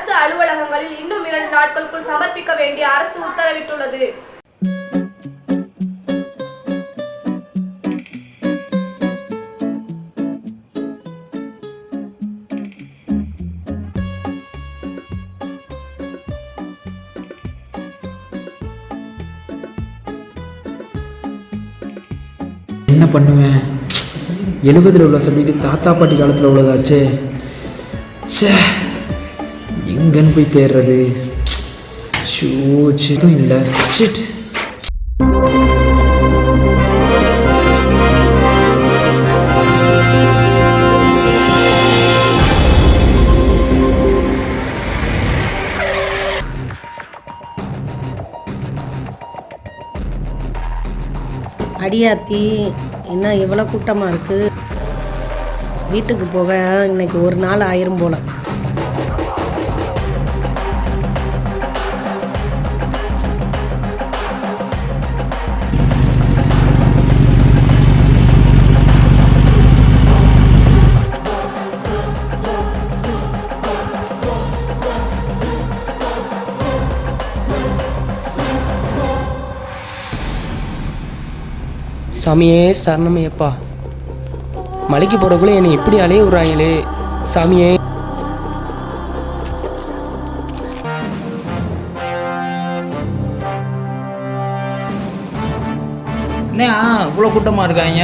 அரசு அலுவலகங்களில் இன்னும் 2 நாட்களுக்குள் சமர்ப்பிக்க வேண்டிய அரசு உத்தரவிட்டுள்ளது. என்ன பண்ணுவேன்? 70 உள்ள சப்ஜெக்ட் தாத்தா பாட்டி காலத்தில் உள்ளதாச்சே. சே, எங்கன்னு போய் தேடுறது? ஷூச்சும் இல்லை. சிட் அடியாத்தி, என்ன இவ்வளோ கூட்டமாக இருக்குது? வீட்டுக்கு போக இன்னைக்கு ஒரு நாள் ஆயிரும் போல. சாமியே சரணமையப்பா, மலைக்கு போறக்குள்ள என்னை எப்படி அலைய விடுறாங்களே சாமியே. என்ன இவ்வளோ கூட்டமாக இருக்காங்க?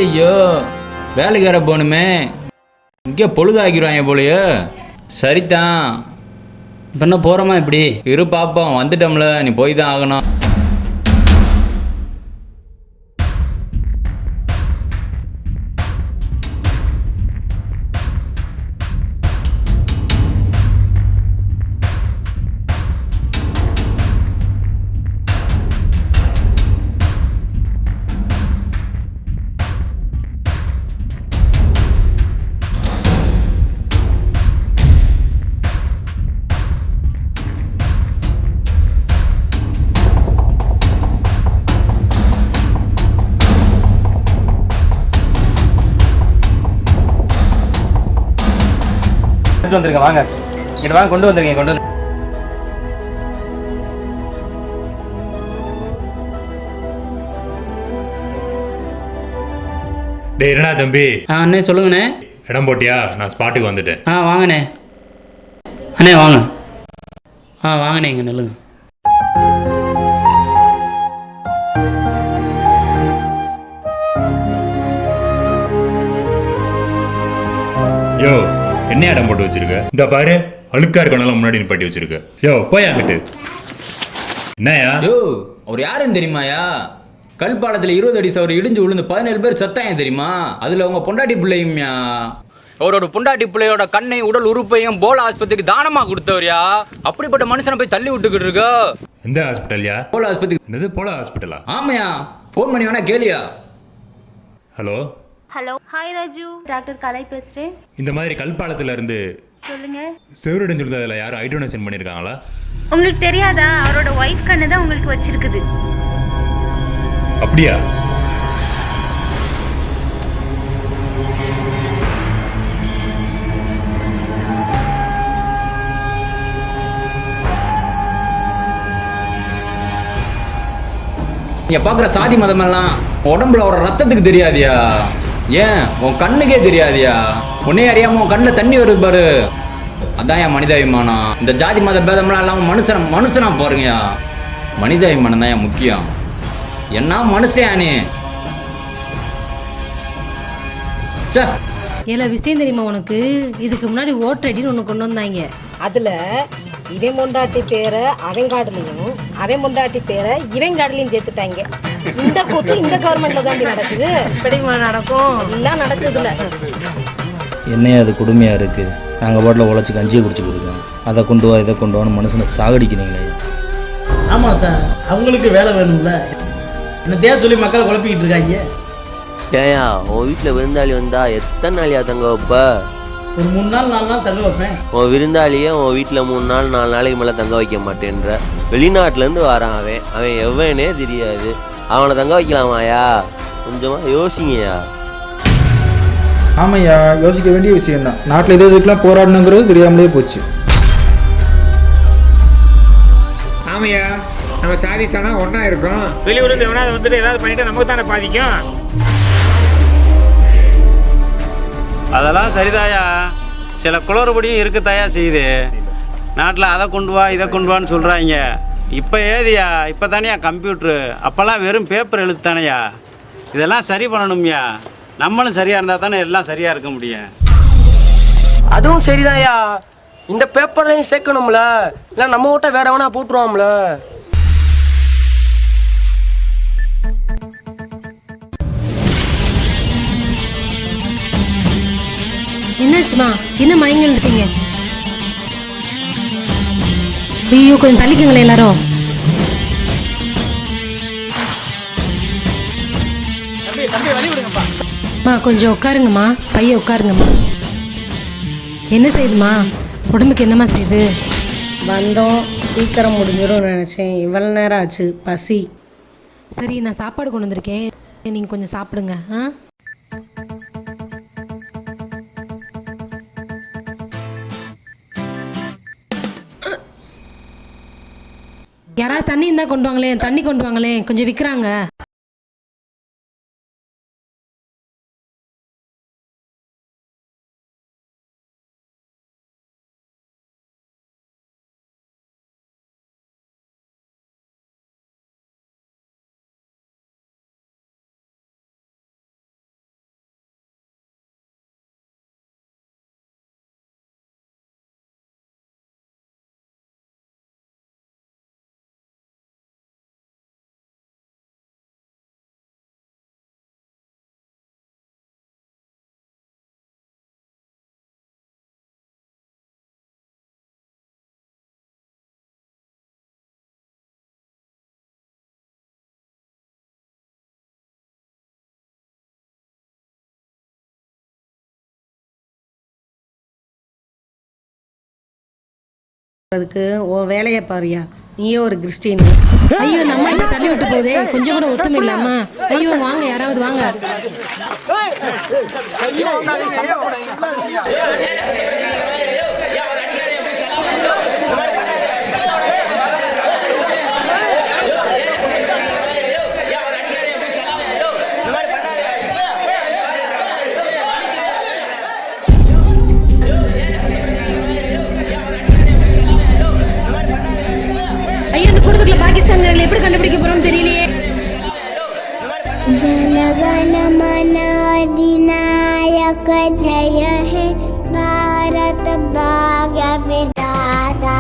ஐயோ, வேலைக்கு வர போகணுமே, இங்கே பொழுதாக்கிடுவாங்க போலையே. சரிதான், இப்போ என்ன போகிறோமா? இப்படி இரு பாப்போம். வந்துட்டோம்ல, நீ போய் தான் ஆகணும். வந்துருங்க, வாங்க இங்கிட்ட வாங்க, கொண்டு வந்துருங்க, கொண்டு வந்து. டேய் என்னடா தம்பி? அண்ணே சொல்லுங்கண்ணே. இடம் போட்டியா? நான் ஸ்பாட்டுக்கு வந்துட்டேன். வாங்கண்ணே. அண்ணே வாங்க. வாங்கண்ணே, இங்கே நில்லுங்க. யோ, என்ன இடம் போட்டு வச்சிருக்க? இந்த பாரு, அழுக்கா இருக்கனால முன்னாடி நிப்பாட்டி வச்சிருக்க. யோ போய் அங்கிட்டு. என்னயா? யோ, அவர் யாருன்னு தெரியுமாயா? கல்பாலத்தில் 20 அடி சவர் இடிஞ்சு விழுந்து 17 பேர் செத்தாயம் தெரியுமா? அதில் அவங்க பொண்டாட்டி பிள்ளையும்யா. அவரோட பொண்டாட்டி பிள்ளையோட கண்ணை உடல் உறுப்பையும் போல ஆஸ்பத்திரிக்கு தானமாக கொடுத்தவரியா. அப்படிப்பட்ட மனுஷனை போய் தள்ளி விட்டுக்கிட்டு இருக்க. எந்த ஹாஸ்பிட்டல்யா? போல ஆஸ்பத்திரி. என்னது போல ஹாஸ்பிட்டலா? ஆமையா, ஃபோன் பண்ணி வேணா கேளியா. Hello hello, hi Raju, doctor Kalai பேசுகிறேன். இந்த மாதிரி கல்பாலத்தில் இருந்து சொல்லுங்க. செவருடைஞ்சு விழுந்ததில் யாரும் ஐ டொனேஷன் பண்ணியிருக்காங்களா? உங்களுக்கு தெரியாதா? அவரோட ஒய்ஃப் கண்ணு தான் உங்களுக்கு வச்சிருக்குது. அப்படியா? நீங்க பார்க்குற சாதி மதமெல்லாம் உடம்புல ஒரு ரத்தத்துக்கு தெரியாதியா? ஏன் உன் கண்ணுக்கே தெரியாதியா? உன்னே அறியாம உன் கண்ணில் தண்ணி வருது பாரு. அதான் என் மனிதாபிமானம். இந்த ஜாதி மத பேதம்லாம் இல்லாமல் மனுஷனா பாருங்கயா. மனிதாபிமானம் தான் என் முக்கியம். என்ன மனுஷன் நீ? ஏல விஷயம் தெரியுமா உனக்கு? இதுக்கு முன்னாடி ஓட்டர் ஐடின்னு ஒன்று கொண்டு வந்தாங்க. அதில் இவன் பொண்டாட்டி பேரை அவன் கார்டுலையும் அவன் பொண்டாட்டி பேரை இவன் கார்டுலையும் சேர்த்துட்டாங்க. இந்த கூத்து இந்த கவர்மெண்ட்ல தாண்டி நடக்குது. எப்படிமா நடக்கும்? எல்லாம் நடக்குதுல்ல. என்னையா அது கொடுமையாக இருக்குது? நாங்கள் பாட்டில் உழைச்சி கஞ்சியை குடிச்சு கொடுக்கோம். அதை கொண்டு வா இதை கொண்டு வான்னு மனுஷனை சாகடிக்கிறீங்களே. ஆமாம் சார், அவங்களுக்கு வேலை வேணும்ல. என்னத்தையா சொல்லி மக்களை குழப்பிக்கிட்டு இருக்காங்க. ஏயா, உன் வீட்டில் விருந்தாளி வந்தா எத்தனை நாளையா தங்க வைப்ப? ஒரு 3 நாள் 4 நாள் தங்க வைப்பேன். உன் விருந்தாளியே உன் வீட்டில் 3 நாள் 4 நாளைக்கு மேலே தங்க வைக்க மாட்டேன்ற. வெளிநாட்டிலேருந்து வரான் அவன் எவ்வளனே தெரியாது. அவனை தங்க வைக்கலாமாயா? கொஞ்சமாக யோசிங்கய்யா. ஆமையா, யோசிக்க வேண்டிய விஷயம்தான். நாட்டில் எது இதுக்கெல்லாம் போராடணுங்கிறது தெரியாமலே போச்சு. ஆமையா, நம்ம சாதி சாணா ஒன்றா இருக்கும். வெளியூர்லேருந்து எவனாவது வந்துட்டு ஏதாவது பண்ணிட்டு நமக்கு தானே பாதிக்கும். அதெல்லாம் சரிதாயா, சில குளறுபடியும் இருக்குதாயா செய்யுது. நாட்டில் அதை கொண்டு வா இதை கொண்டு வான்னு சொல்கிறாங்க. இப்போ ஏதியா, இப்போ தானேயா கம்ப்யூட்ரு, அப்போல்லாம் வெறும் பேப்பர் எழுத்து தானேயா. இதெல்லாம் சரி பண்ணணும்யா. நம்மளும் சரியாக இருந்தால் தானே எல்லாம் சரியாக இருக்க முடியும். அதுவும் சரிதாயா, இந்த பேப்பர்லையும் சேர்க்கணும்ல, இல்லை நம்ம விட்ட வேற எவனா போட்டுருவாம்ல. என்னாச்சுமா, என்ன மயங்கி எழுந்துட்டீங்க? ஐயோ, கொஞ்சம் தள்ளிக்கங்களே எல்லாரும். கொஞ்சம் உட்காருங்கம்மா, பைய உட்காருங்கம்மா. என்ன செய்யுதுமா, உடம்புக்கு என்னம்மா செய்யுது? வந்தோம், சீக்கிரம் முடிஞ்சிடும் நினச்சேன், இவ்வளோ நேரம் ஆச்சு, பசி. சரி, நான் சாப்பாடு கொண்டு வந்திருக்கேன், நீங்கள் கொஞ்சம் சாப்பிடுங்க. யாராவது தண்ணி இருந்தால் கொண்டு வாங்களேன், தண்ணி கொண்டு வாங்களேன், கொஞ்சம் விற்கிறாங்க. அதுக்கு உன் வேலையை பாரியா, நீயே ஒரு கிறிஸ்டின். ஐயோ, இந்த அம்மா இப்படி தள்ளி விட்டு போகுதே, கொஞ்சம் கூட ஒத்துமை இல்லாம. ஐயோ, வாங்க யாராவது வாங்க. ஐயோ, இந்த கூட்டத்துக்குள்ள பாகிஸ்தான்காரங்களை எப்படி கண்டுபிடிக்க போறோம்னு தெரியலையே. ஜனகண மன அதிநாயக ஜெய ஹே பாரத பாக்ய விதாதா.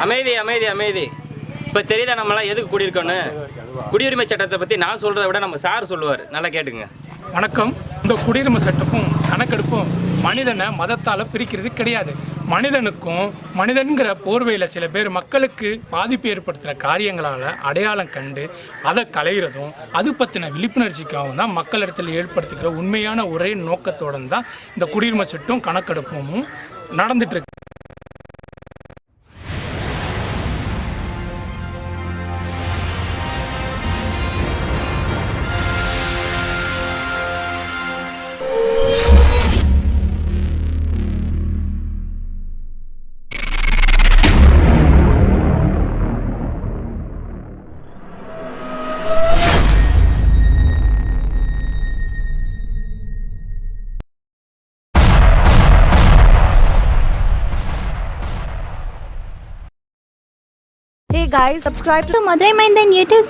அமைதி அமைதி அமைதி. இப்போ தெரியுதா நம்மளாம் எதுக்கு குடியிருக்கோன்னு? குடியுரிமை சட்டத்தை பற்றி நான் சொல்கிறத விட நம்ம சார் சொல்லுவார், நல்லா கேட்டுங்க. வணக்கம். இந்த குடியுரிமை சட்டமும் கணக்கெடுப்பும் மனிதனை மதத்தால் பிரிக்கிறது கிடையாது. மனிதனுக்கும் மனிதன்கிற போர்வையில் சில பேர் மக்களுக்கு பாதிப்பு ஏற்படுத்துகிற காரியங்களால் அடையாளம் கண்டு அதை களைகிறதும் அது பற்றின விழிப்புணர்ச்சிக்காகவும் தான் மக்களிடத்தில் ஏற்படுத்துகிற உண்மையான ஒரே நோக்கத்தோடு தான் இந்த குடியுரிமை சட்டம் கணக்கெடுப்பும் நடந்துட்டுருக்கு. guys, subscribe to Madurai Mainthan YouTube